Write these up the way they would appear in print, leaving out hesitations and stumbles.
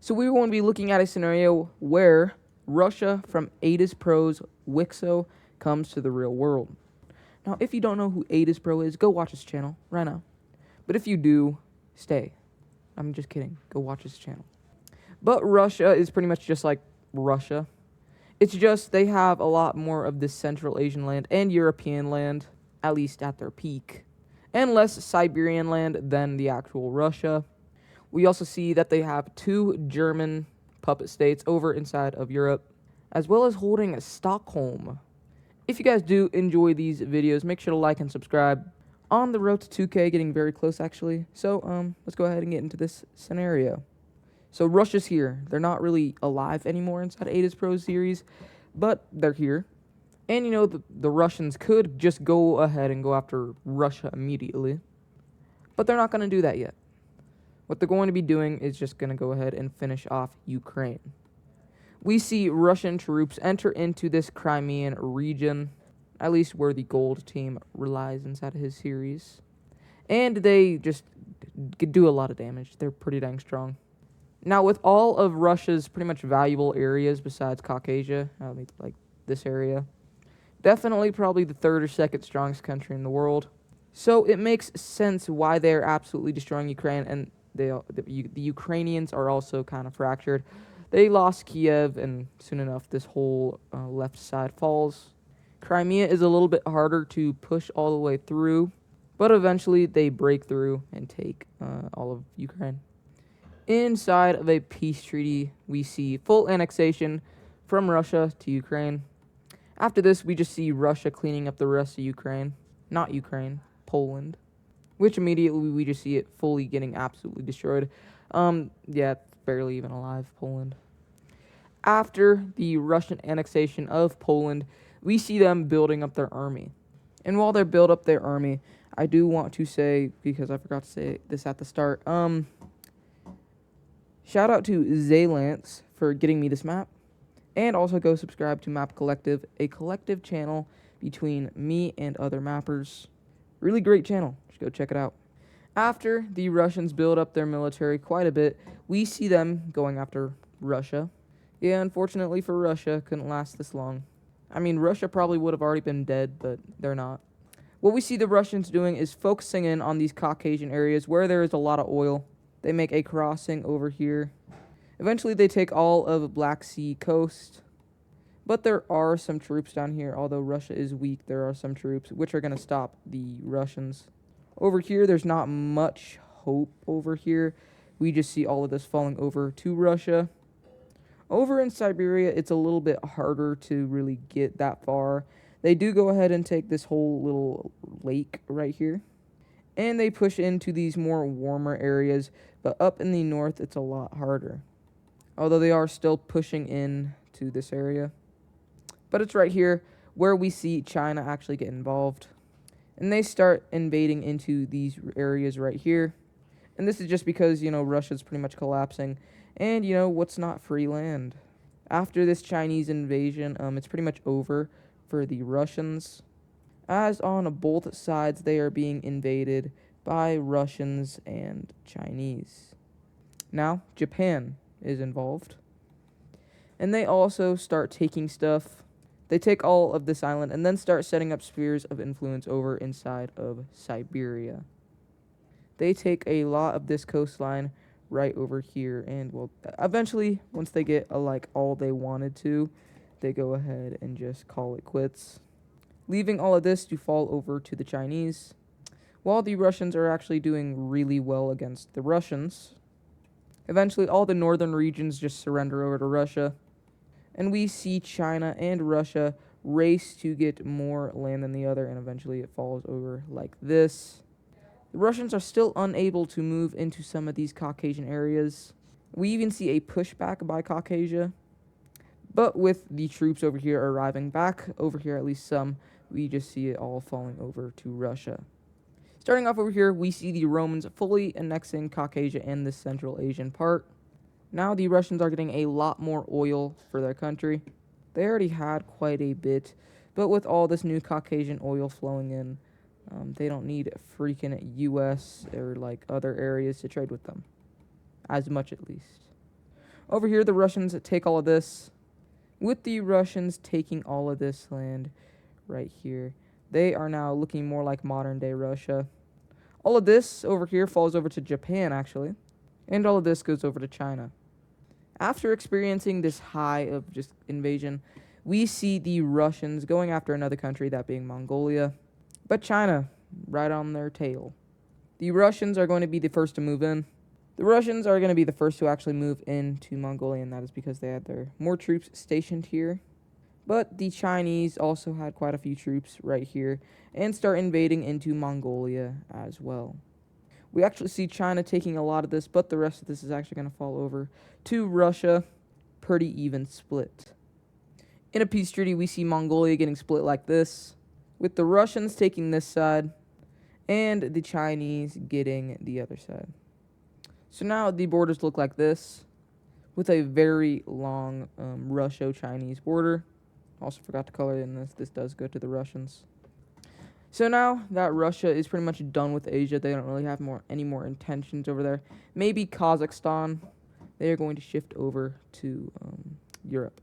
So we're going to be looking at a scenario where Russia from Adizz Pro's WICSO comes to the real world. Now, if you don't know who Adizz Pro is, go watch his channel right now. But if you do, stay. I'm just kidding. Go watch his channel. But Russia is pretty much just like Russia. It's just they have a lot more of this Central Asian land and European land, at least at their peak, and less Siberian land than the actual Russia. We also see that they have 2 German puppet states over inside of Europe, as well as holding Stockholm. If you guys do enjoy these videos, make sure to like and subscribe. On the road to 2K, getting very close actually. So let's go ahead and get into this scenario. So Russia's here. They're not really alive anymore inside Adizz Pro series, but they're here. And you know, the Russians could just go ahead and go after Russia immediately, but they're not going to do that yet. What they're going to be doing is just going to go ahead and finish off Ukraine. We see Russian troops enter into this Crimean region, at least where the gold team relies inside of his series. And they just do a lot of damage. They're pretty dang strong. Now, with all of Russia's pretty much valuable areas besides Caucasia, like this area, definitely probably the 3rd or 2nd strongest country in the world. So it makes sense why they're absolutely destroying Ukraine, and the Ukrainians are also kind of fractured. They lost Kiev, and soon enough, this whole left side falls. Crimea is a little bit harder to push all the way through, but eventually they break through and take all of Ukraine. Inside of a peace treaty, we see full annexation from Russia to Ukraine. After this, we just see Russia cleaning up the rest of Ukraine. Not Ukraine, Poland. Which immediately we just see it fully getting absolutely destroyed. Yeah, it's barely even alive, Poland. After the Russian annexation of Poland, we see them building up their army. And while they build up their army, I do want to say, because I forgot to say this at the start, shout out to Zaylance for getting me this map. And also go subscribe to Map Collective, a collective channel between me and other mappers. Really great channel. Just go check it out. After the Russians build up their military quite a bit, we see them going after Russia. Yeah, unfortunately for Russia, couldn't last this long. I mean, Russia probably would have already been dead, but they're not. What we see the Russians doing is focusing in on these Caucasian areas where there is a lot of oil. They make a crossing over here. Eventually, they take all of Black Sea coast. But there are some troops down here. Although Russia is weak, there are some troops which are going to stop the Russians. Over here, there's not much hope over here. We just see all of this falling over to Russia. Over in Siberia, it's a little bit harder to really get that far. They do go ahead and take this whole little lake right here. And they push into these more warmer areas. But up in the north, it's a lot harder. Although they are still pushing in to this area. But it's right here where we see China actually get involved. And they start invading into these areas right here. And this is just because, you know, Russia's pretty much collapsing. And, you know, what's not free land? After this Chinese invasion, it's pretty much over for the Russians. As on both sides, they are being invaded by Russians and Chinese. Now, Japan is involved. And they also start taking stuff. They take all of this island and then start setting up spheres of influence over inside of Siberia. They take a lot of this coastline right over here, and well, eventually, once they get like all they wanted to, they go ahead and just call it quits, leaving all of this to fall over to the Chinese, while the Russians are actually doing really well against the Russians. Eventually, all the northern regions just surrender over to Russia. And we see China and Russia race to get more land than the other, and eventually it falls over like this. The Russians are still unable to move into some of these Caucasian areas. We even see a pushback by Caucasia. But with the troops over here arriving back over here, at least some, we just see it all falling over to Russia. Starting off over here, we see the Romans fully annexing Caucasia and the Central Asian part. Now the Russians are getting a lot more oil for their country. They already had quite a bit, but with all this new Caucasian oil flowing in, they don't need freaking U.S. or like other areas to trade with them. As much, at least. Over here, the Russians take all of this. With the Russians taking all of this land right here, they are now looking more like modern-day Russia. All of this over here falls over to Japan, actually. And all of this goes over to China. After experiencing this high of just invasion, we see the Russians going after another country, that being Mongolia. But China, right on their tail. The Russians are going to be the first to move in. The Russians are going to be the first to actually move into Mongolia, and that is because they had their more troops stationed here. But the Chinese also had quite a few troops right here and start invading into Mongolia as well. We actually see China taking a lot of this, but the rest of this is actually going to fall over to Russia. Pretty even split. In a peace treaty, we see Mongolia getting split like this, with the Russians taking this side and the Chinese getting the other side. So now the borders look like this, with a very long Russo-Chinese border. Also forgot to color in this. This does go to the Russians. So now that Russia is pretty much done with Asia, they don't really have any more intentions over there. Maybe Kazakhstan. They are going to shift over to Europe.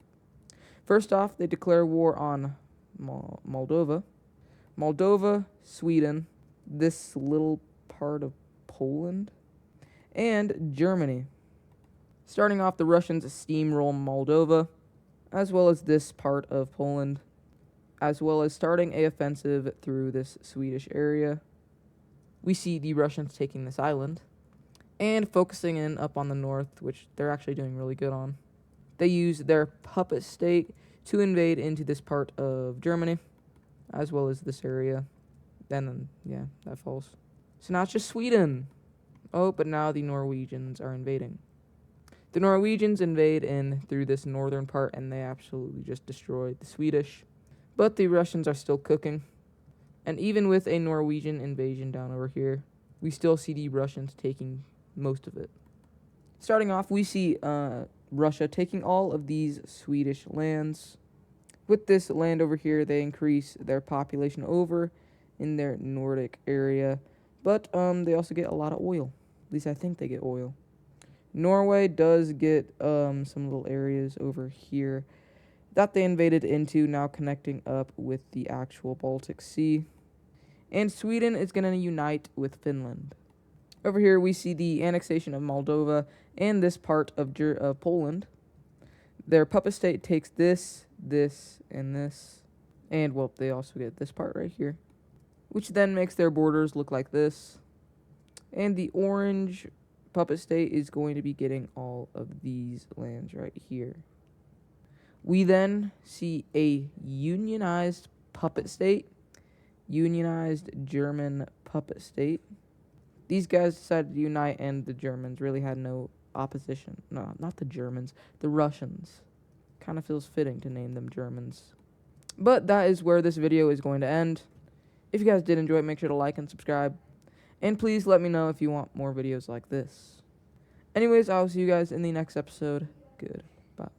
First off, they declare war on Moldova. Moldova, Sweden, this little part of Poland, and Germany. Starting off, the Russians steamroll Moldova, as well as this part of Poland, as well as starting a offensive through this Swedish area. We see the Russians taking this island and focusing in up on the north, which they're actually doing really good on. They use their puppet state to invade into this part of Germany, as well as this area. Then, yeah, that falls. So now it's just Sweden. Oh, but now the Norwegians are invading. The Norwegians invade in through this northern part, and they absolutely just destroy the Swedish. But the Russians are still cooking. And even with a Norwegian invasion down over here, we still see the Russians taking most of it. Starting off, we see Russia taking all of these Swedish lands. With this land over here, they increase their population over in their Nordic area. But they also get a lot of oil. At least I think they get oil. Norway does get some little areas over here that they invaded into, now connecting up with the actual Baltic Sea. And Sweden is going to unite with Finland. Over here, we see the annexation of Moldova and this part of Poland. Their puppet state takes this, this, and this. And, well, they also get this part right here, which then makes their borders look like this. And the orange puppet state is going to be getting all of these lands right here. We then see a unionized puppet state, unionized German puppet state. These guys decided to unite, and the Germans really had no opposition. No, not the Germans, the Russians. Kind of feels fitting to name them Germans. But that is where this video is going to end. If you guys did enjoy it, make sure to like and subscribe. And please let me know if you want more videos like this. Anyways, I'll see you guys in the next episode. Good. But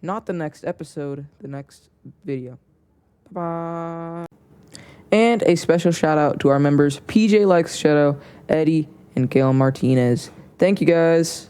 not the next episode, the next video. Bye-bye. And a special shout out to our members, PJ Likes Shadow, Eddie, and Gail Martinez. Thank you guys.